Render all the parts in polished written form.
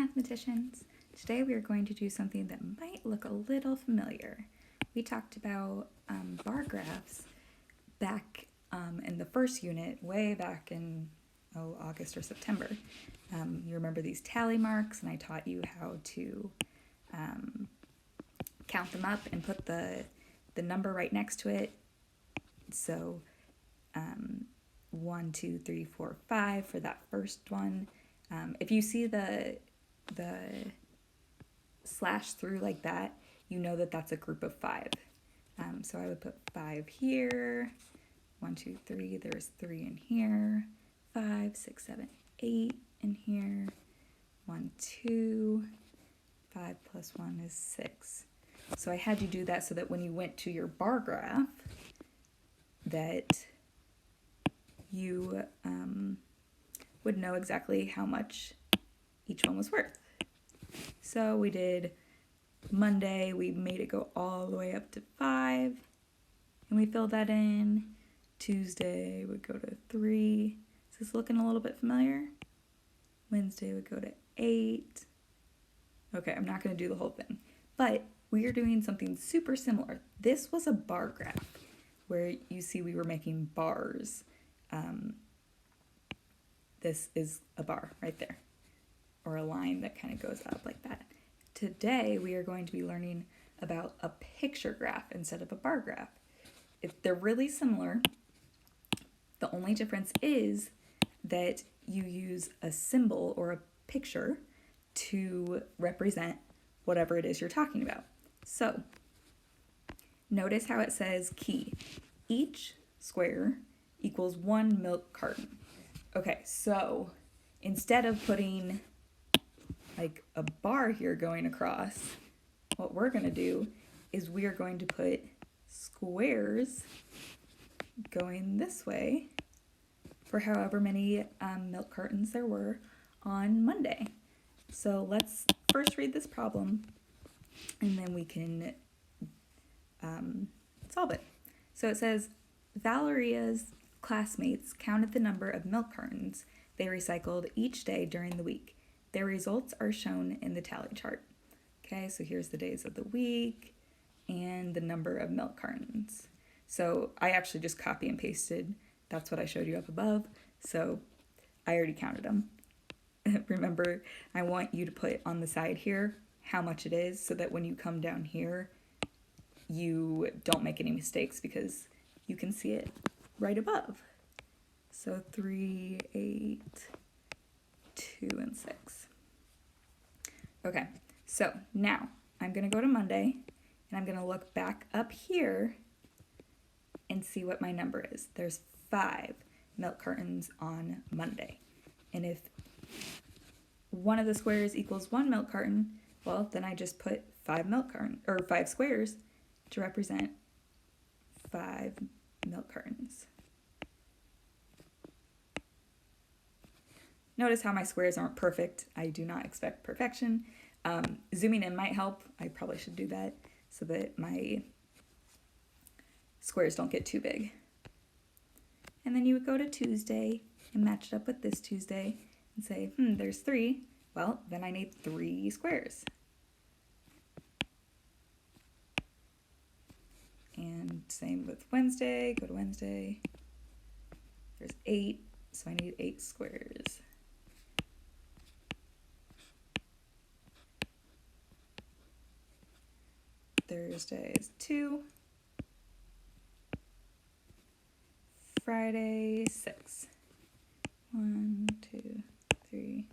mathematicians! Today we are going to do something that might look a little familiar. We talked about bar graphs back in the first unit, way back in August or September. You remember these tally marks, and I taught you how to count them up and put the number right next to it. So 1, 2, 3, 4, 5 for that first one. If you see the slash through like that, you know that that's a group of 5. So I would put 5 here, 1, 2, 3, there's 3 in here, 5, 6, 7, 8 in here, 1, 2, 5 plus 1 is 6. So I had you do that so that when you went to your bar graph, that you would know exactly how much each one was worth. So we did Monday, we made it go all the way up to 5, and we filled that in. Tuesday would go to 3. Is this looking a little bit familiar? Wednesday would go to 8. Okay, I'm not going to do the whole thing, but we are doing something super similar. This was a bar graph where you see we were making bars. This is a bar right there, or a line that kind of goes up like that. Today we are going to be learning about a picture graph instead of a bar graph. They're really similar. The only difference is that you use a symbol or a picture to represent whatever it is you're talking about. So notice how it says key. Each square equals 1 milk carton. Okay, so instead of putting like a bar here going across, what we're going to do is we are going to put squares going this way for however many milk cartons there were on Monday. So let's first read this problem, and then we can solve it. So it says, Valeria's classmates counted the number of milk cartons they recycled each day during the week. Their results are shown in the tally chart. Okay, so here's the days of the week and the number of milk cartons. So I actually just copy and pasted. That's what I showed you up above. So I already counted them. Remember, I want you to put on the side here how much it is so that when you come down here, you don't make any mistakes because you can see it right above. So 3, 8, 2, and 6. Okay, so now I'm going to go to Monday, and I'm going to look back up here and see what my number is. There's 5 milk cartons on Monday. And if one of the squares equals 1 milk carton, well, then I just put 5 squares to represent 5 milk cartons. Notice how my squares aren't perfect. I do not expect perfection. Zooming in might help. I probably should do that so that my squares don't get too big. And then you would go to Tuesday and match it up with this Tuesday and say, there's 3. Well, then I need 3 squares. And same with Wednesday, go to Wednesday. There's 8, so I need 8 squares. Thursday is 2. Friday, 6. 1, 2, 3,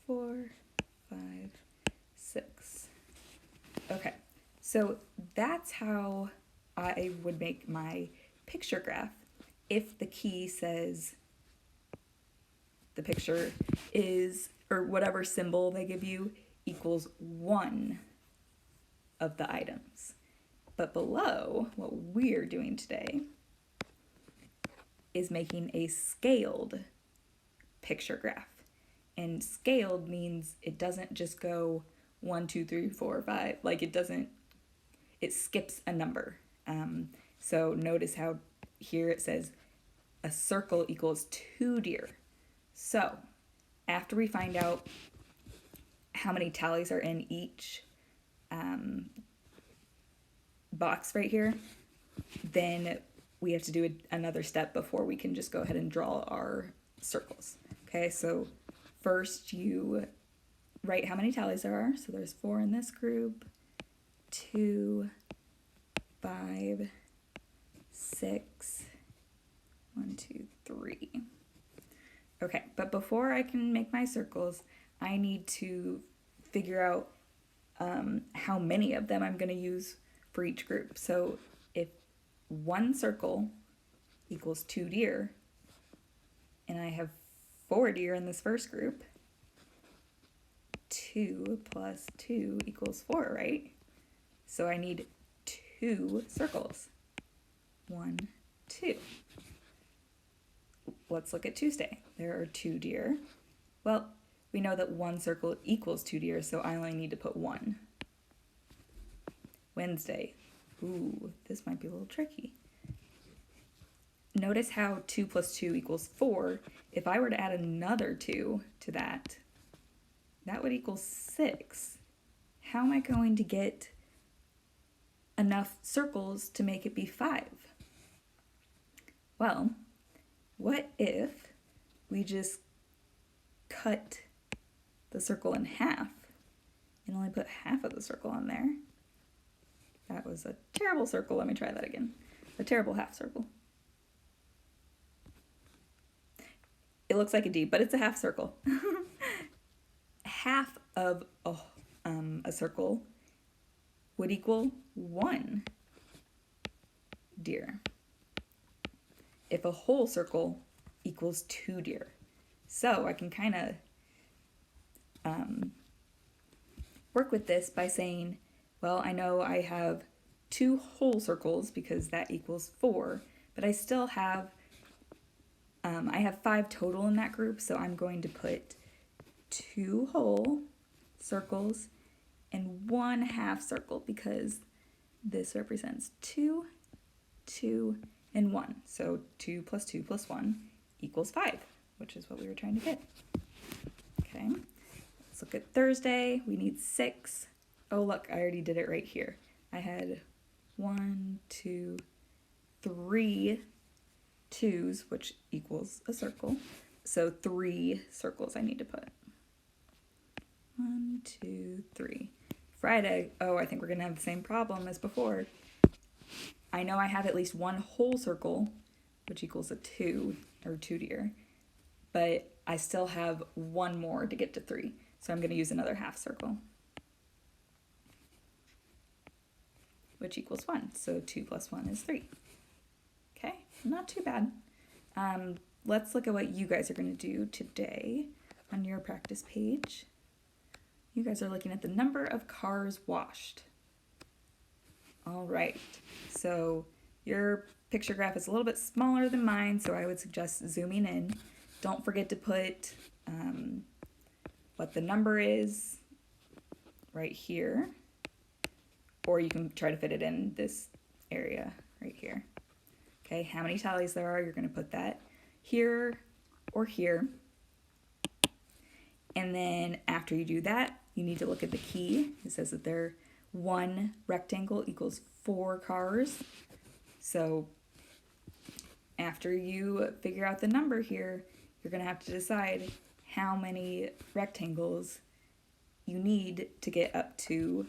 4, 5, 6. Okay, so that's how I would make my picture graph if the key says the picture is, or whatever symbol they give you, equals 1 of the items. But below, what we're doing today is making a scaled picture graph. And scaled means it doesn't just go 1, 2, 3, 4, 5. Like it skips a number. So notice how here it says a circle equals 2 deer. So after we find out how many tallies are in each box right here, then we have to do another step before we can just go ahead and draw our circles. Okay, so first you write how many tallies there are. So there's 4 in this group, 2, 5, 6, 1, 2, 3. Okay, but before I can make my circles, I need to figure out how many of them I'm going to use for each group. So if 1 circle equals 2 deer, and I have 4 deer in this first group, 2 plus 2 equals 4, right? So I need 2 circles. 1, 2. Let's look at Tuesday. There are 2 deer. Well, we know that 1 circle equals 2 deer, so I only need to put 1. Wednesday. Ooh, this might be a little tricky. Notice how 2 plus 2 equals 4. If I were to add another 2 to that, that would equal 6. How am I going to get enough circles to make it be 5? Well, what if we just cut the circle in half and only put half of the circle on there? That was a terrible circle. Let me try that again. A terrible half circle. It looks like a D, but it's a half circle. Half of a circle would equal 1 deer. If a whole circle equals 2 deer. So I can kind of work with this by saying, well, I know I have 2 whole circles because that equals 4, but I still have, I have 5 total in that group, so I'm going to put 2 whole circles and 1 half circle because this represents 2, 2, and 1. So 2 plus 2 plus 1 equals 5, which is what we were trying to get. Okay, let's look at Thursday. We need 6. Oh, look, I already did it right here. I had 1, 2, 3 2s, which equals a circle. So 3 circles I need to put. 1, 2, 3. Friday, oh, I think we're going to have the same problem as before. I know I have at least 1 whole circle, which equals a 2, or 2 deer, but I still have 1 more to get to 3. So I'm going to use another half circle, which equals 1. So 2 plus 1 is 3. Okay, not too bad. Let's look at what you guys are going to do today on your practice page. You guys are looking at the number of cars washed. All right, so your picture graph is a little bit smaller than mine, so I would suggest zooming in. Don't forget to put what the number is right here, or you can try to fit it in this area right here. Okay, how many tallies there are, you're going to put that here or here. And then after you do that, you need to look at the key. It says that there 1 rectangle equals 4 cars. So after you figure out the number here, you're going to have to decide how many rectangles you need to get up to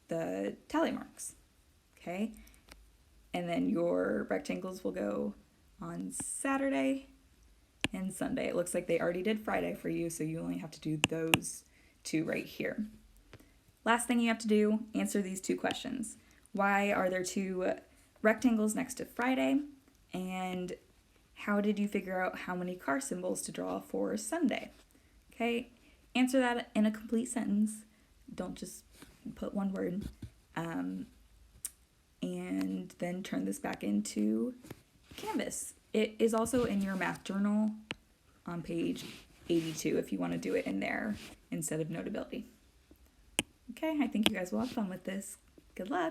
the tally marks. Okay? And then your rectangles will go on Saturday and Sunday. It looks like they already did Friday for you, so you only have to do those 2 right here. Last thing you have to do, answer these 2 questions. Why are there 2 rectangles next to Friday? And how did you figure out how many car symbols to draw for Sunday? Okay, answer that in a complete sentence. Don't just put 1 word. And then turn this back into Canvas. It is also in your math journal on page 82 if you want to do it in there instead of Notability. Okay, I think you guys will have fun with this. Good luck.